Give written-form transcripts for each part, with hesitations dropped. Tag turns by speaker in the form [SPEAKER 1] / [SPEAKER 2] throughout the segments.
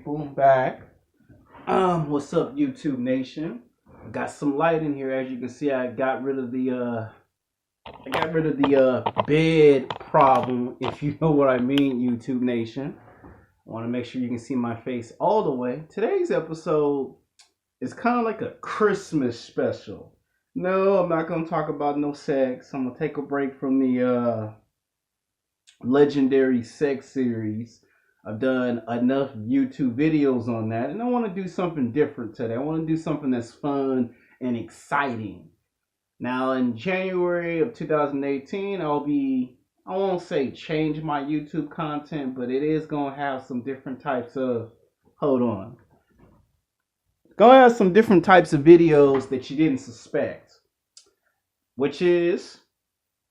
[SPEAKER 1] people, I'm back. What's up, YouTube Nation? I got some light in here. As you can see, I got rid of the bed problem, if you know what I mean, YouTube Nation. I want to make sure you can see my face all the way. Today's episode is kind of like a Christmas special. No, I'm not gonna talk about no sex. I'm gonna take a break from the legendary sex series. I've done enough YouTube videos on that, and I want to do something different today. I want to do something that's fun and exciting. Now, in January of 2018, I won't say change my YouTube content, but it is going to have some different types of, hold on. Going to have some different types of videos that you didn't suspect, which is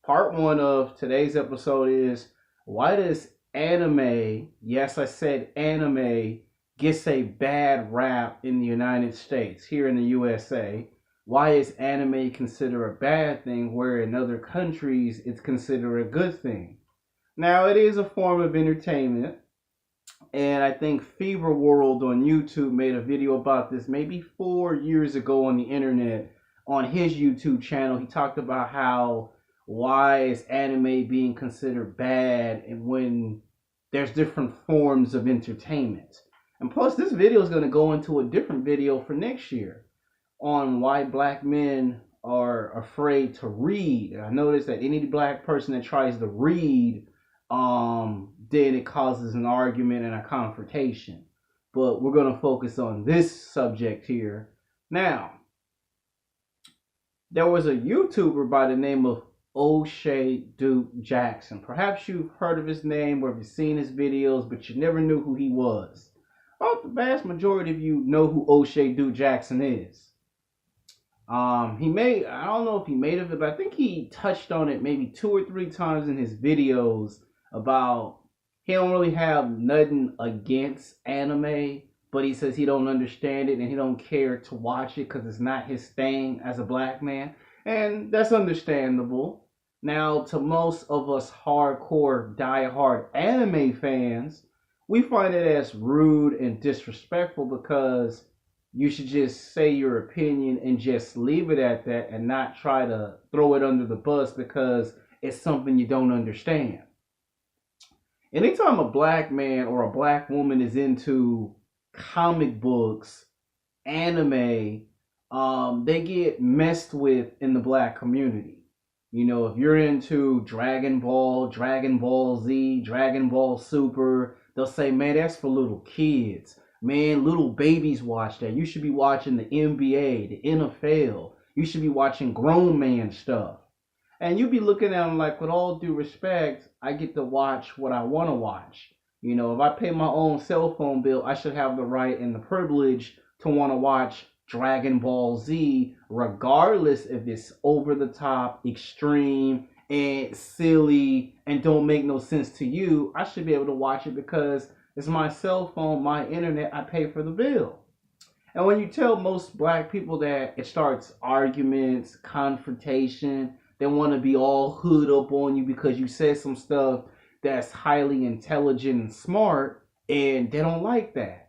[SPEAKER 1] part one of today's episode is, why does anime, yes, I said anime, gets a bad rap in the United States, here in the USA? Why is anime considered a bad thing where in other countries it's considered a good thing? Now, it is a form of entertainment, and I think Fever World on YouTube made a video about this maybe 4 years ago on the internet. On his YouTube channel, he talked about how why is anime being considered bad and when there's different forms of entertainment. And plus, this video is going to go into a different video for next year on why black men are afraid to read. And I noticed that any black person that tries to read, then it causes an argument and a confrontation. But we're going to focus on this subject here. Now, there was a YouTuber by the name of O'Shea Duke Jackson. Perhaps you've heard of his name or you've seen his videos, but you never knew who he was. About the vast majority of you know who O'Shea Duke Jackson is. I don't know if he made of it, but I think he touched on it maybe 2 or 3 times in his videos about he don't really have nothing against anime, but he says he don't understand it and he don't care to watch it because it's not his thing as a black man. And that's understandable. Now, to most of us hardcore, diehard anime fans, we find it as rude and disrespectful because you should just say your opinion and just leave it at that and not try to throw it under the bus because it's something you don't understand. Anytime a black man or a black woman is into comic books, anime, they get messed with in the black community. You know, if you're into Dragon Ball, Dragon Ball Z, Dragon Ball Super, they'll say, man, that's for little kids. Man, little babies watch that. You should be watching the NBA, the NFL. You should be watching grown man stuff. And you be looking at them like, with all due respect, I get to watch what I want to watch. You know, if I pay my own cell phone bill, I should have the right and the privilege to want to watch Dragon Ball Z, regardless if it's over the top, extreme, and silly, and don't make no sense to you. I should be able to watch it because it's my cell phone, my internet, I pay for the bill. And when you tell most black people that, it starts arguments, confrontation. They want to be all hood up on you because you said some stuff that's highly intelligent and smart, and they don't like that.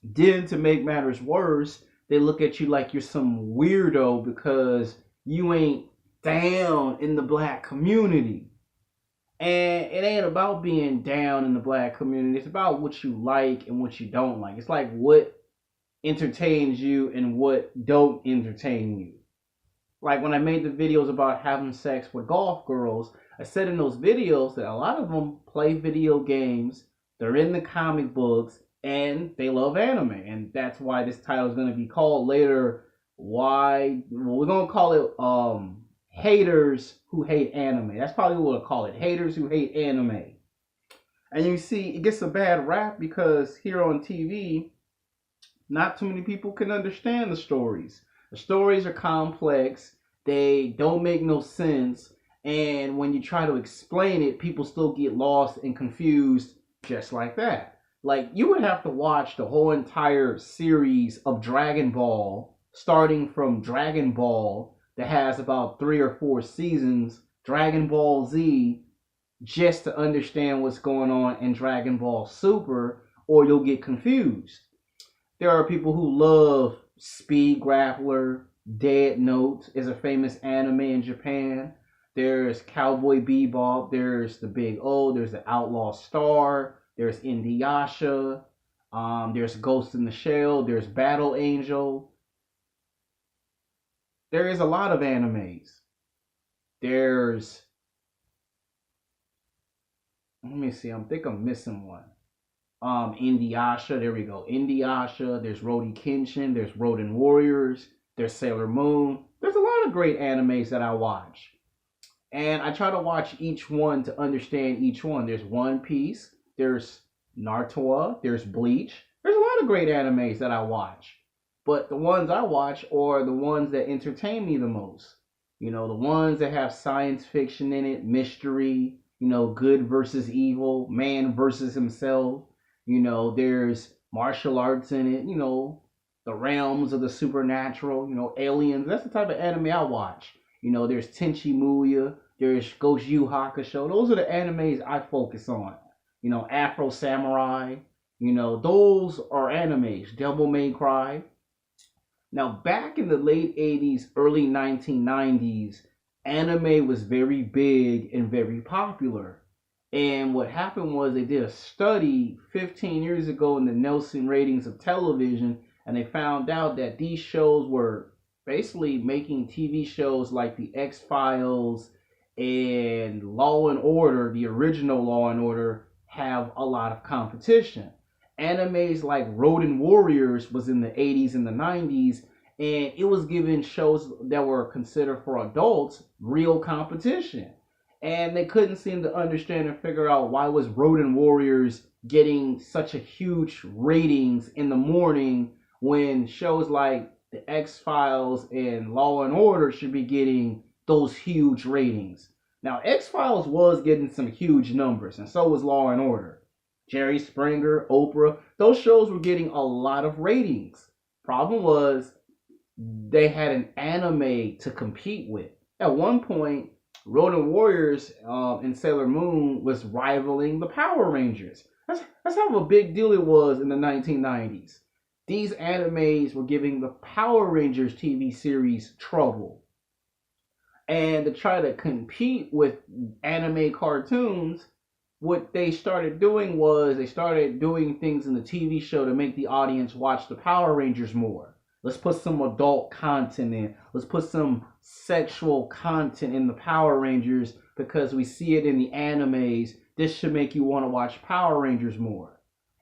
[SPEAKER 1] Then, to make matters worse, they look at you like you're some weirdo because you ain't down in the black community. And it ain't about being down in the black community. It's about what you like and what you don't like. It's like what entertains you and what don't entertain you. Like when I made the videos about having sex with golf girls, I said in those videos that a lot of them play video games, they're in the comic books, and they love anime. And that's why this title is going to be called later, we're going to call it Haters Who Hate Anime. That's probably what we'll call it, Haters Who Hate Anime. And you see, it gets a bad rap because here on TV, not too many people can understand the stories. The stories are complex, they don't make no sense, and when you try to explain it, people still get lost and confused just like that. Like, you would have to watch the whole entire series of Dragon Ball, starting from Dragon Ball, that has about 3 or 4 seasons, Dragon Ball Z, just to understand what's going on in Dragon Ball Super, or you'll get confused. There are people who love Speed Grappler. Dead Note is a famous anime in Japan. There's Cowboy Bebop. There's the Big O. There's the Outlaw Star. There's Inuyasha. There's Ghost in the Shell. There's Battle Angel. There is a lot of animes. There's, let me see, I think I'm missing one. Inuyasha, there we go. Inuyasha, there's Rodi Kenshin, there's Roden Warriors, there's Sailor Moon. There's a lot of great animes that I watch. And I try to watch each one to understand each one. There's One Piece, there's Naruto, there's Bleach. There's a lot of great animes that I watch. But the ones I watch are the ones that entertain me the most. You know, the ones that have science fiction in it, mystery, you know, good versus evil, man versus himself. You know, there's martial arts in it, you know, the realms of the supernatural, you know, aliens. That's the type of anime I watch. You know, there's Tenchi Muya, there's Ghost Yu Hakusho. Those are the animes I focus on. You know, Afro Samurai, you know, those are animes. Devil May Cry. Now, back in the late 80s, early 1990s, anime was very big and very popular. And what happened was they did a study 15 years ago in the Nielsen ratings of television, and they found out that these shows were basically making TV shows like the X-Files and Law and Order, the original Law and Order, have a lot of competition. Animes like Roden Warriors was in the 80s and the 90s, and it was giving shows that were considered for adults real competition. And they couldn't seem to understand and figure out why was Roden Warriors getting such a huge ratings in the morning when shows like the X-Files and Law and Order should be getting those huge ratings. Now, X-Files was getting some huge numbers, and so was Law and Order. Jerry Springer, Oprah, those shows were getting a lot of ratings. Problem was, they had an anime to compete with. At one point, Roden Warriors and Sailor Moon was rivaling the Power Rangers. That's how a big deal it was in the 1990s. These animes were giving the Power Rangers TV series trouble. And to try to compete with anime cartoons, what they started doing was they started doing things in the TV show to make the audience watch the Power Rangers more. Let's put some adult content in. Let's put some sexual content in the Power Rangers because we see it in the animes. This should make you want to watch Power Rangers more.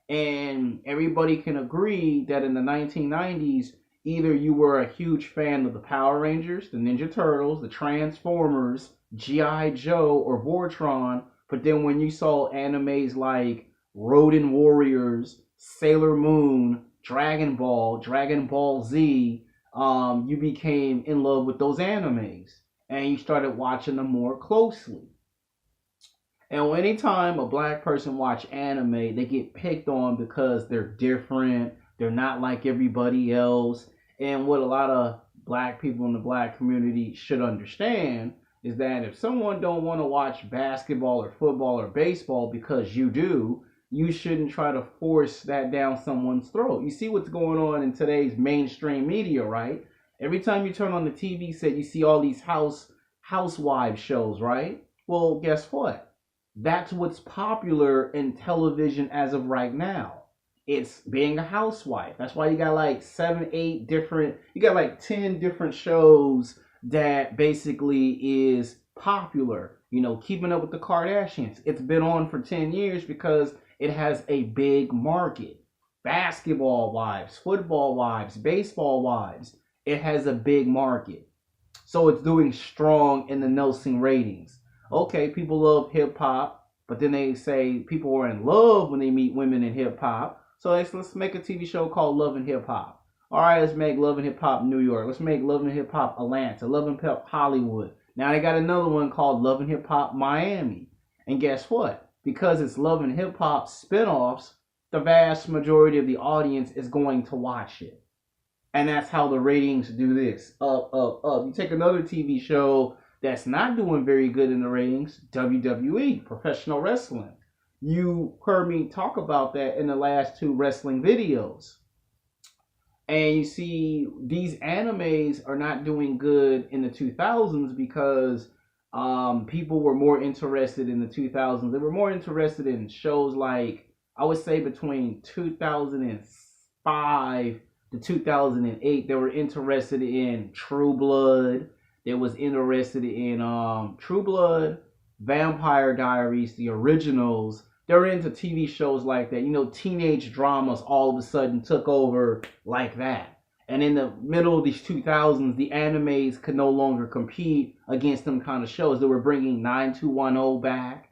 [SPEAKER 1] And everybody can agree that in the 1990s, either you were a huge fan of the Power Rangers, the Ninja Turtles, the Transformers, G.I. Joe, or Voltron. But then when you saw animes like Roden Warriors, Sailor Moon, Dragon Ball Z, you became in love with those animes. And you started watching them more closely. And anytime a black person watch anime, they get picked on because they're different. They're not like everybody else. And what a lot of black people in the black community should understand is that if someone don't want to watch basketball or football or baseball because you do, you shouldn't try to force that down someone's throat. You see what's going on in today's mainstream media, right? Every time you turn on the TV set, you see all these housewives shows, right? Well, guess what? That's what's popular in television as of right now. It's being a housewife. That's why you got like 7, 8 different, you got like 10 different shows that basically is popular. You know, Keeping Up with the Kardashians. It's been on for 10 years because it has a big market. Basketball wives, football wives, baseball wives. It has a big market. So it's doing strong in the Nielsen ratings. Okay, people love hip hop, but then they say people are in love when they meet women in hip hop. So let's make a TV show called Love and Hip Hop. All right, let's make Love and Hip Hop New York. Let's make Love and Hip Hop Atlanta, Love and Hip Hop Hollywood. Now they got another one called Love and Hip Hop Miami. And guess what? Because it's Love and Hip Hop spinoffs, the vast majority of the audience is going to watch it. And that's how the ratings do this. Up, up, up. You take another TV show that's not doing very good in the ratings, WWE, professional wrestling. You heard me talk about that in the last two wrestling videos. And you see, these animes are not doing good in the 2000s because people were more interested in the 2000s. They were more interested in shows like, I would say between 2005 to 2008, they were interested in True Blood. They was interested in True Blood, Vampire Diaries, the originals. They're into TV shows like that. You know, teenage dramas all of a sudden took over like that. And in the middle of these 2000s, the animes could no longer compete against them kind of shows. They were bringing 9210 back.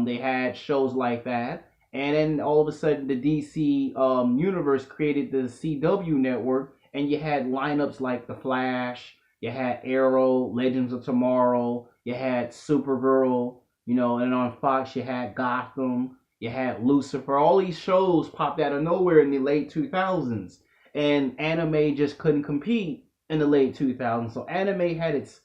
[SPEAKER 1] They had shows like that. And then all of a sudden, the DC universe created the CW network, and you had lineups like The Flash, you had Arrow, Legends of Tomorrow, you had Supergirl, you know, and on Fox you had Gotham, you had Lucifer. All these shows popped out of nowhere in the late 2000s, and anime just couldn't compete in the late 2000s. So anime had its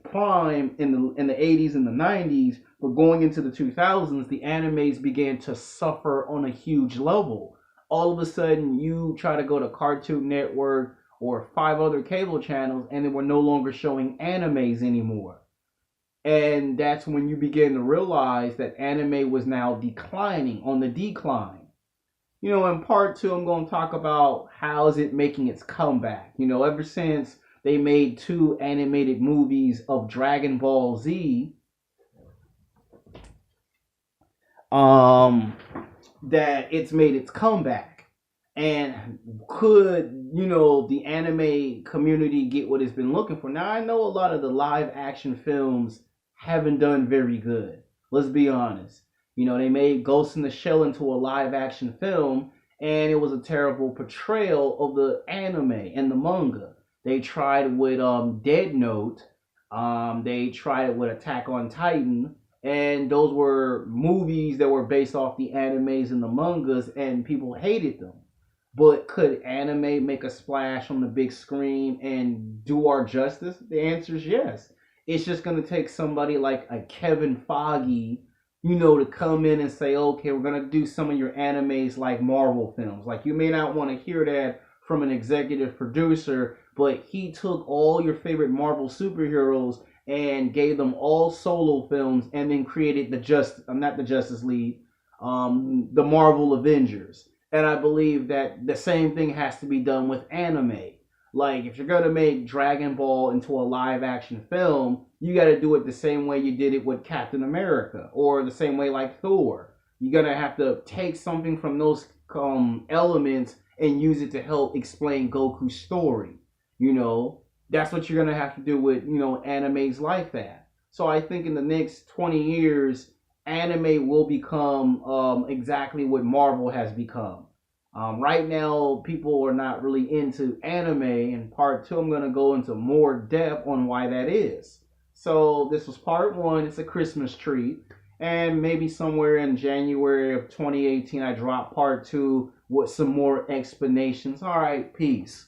[SPEAKER 1] prime in the 80s and the 90s, but going into the 2000s, the animes began to suffer on a huge level. All of a sudden, you try to go to Cartoon Network or five other cable channels, and they were no longer showing animes anymore. And that's when you begin to realize that anime was now declining, on the decline. You know, in part two, I'm going to talk about how is it making its comeback. You know, ever since they made two animated movies of Dragon Ball Z, that it's made its comeback. And could, you know, the anime community get what it's been looking for? Now, I know a lot of the live action films haven't done very good. Let's be honest. You know, they made Ghost in the Shell into a live action film, and it was a terrible portrayal of the anime and the manga. They tried with Dead Note. They tried it with Attack on Titan, and those were movies that were based off the animes and the mangas, and people hated them. But could anime make a splash on the big screen and do our justice? The answer is yes. It's just going to take somebody like a Kevin Feige, you know, to come in and say, okay, we're going to do some of your animes like Marvel films. Like, you may not want to hear that from an executive producer, but he took all your favorite Marvel superheroes and gave them all solo films, and then created not the Justice League, the Marvel Avengers. And I believe that the same thing has to be done with anime. Like, if you're going to make Dragon Ball into a live action film, you got to do it the same way you did it with Captain America, or the same way like Thor. You're going to have to take something from those elements and use it to help explain Goku's story. You know, that's what you're going to have to do with, you know, animes like that. So I think in the next 20 years, anime will become exactly what Marvel has become. Right now, people are not really into anime. In part two, I'm going to go into more depth on why that is. So this was part one. It's a Christmas treat. And maybe somewhere in January of 2018, I drop part two with some more explanations. All right, peace.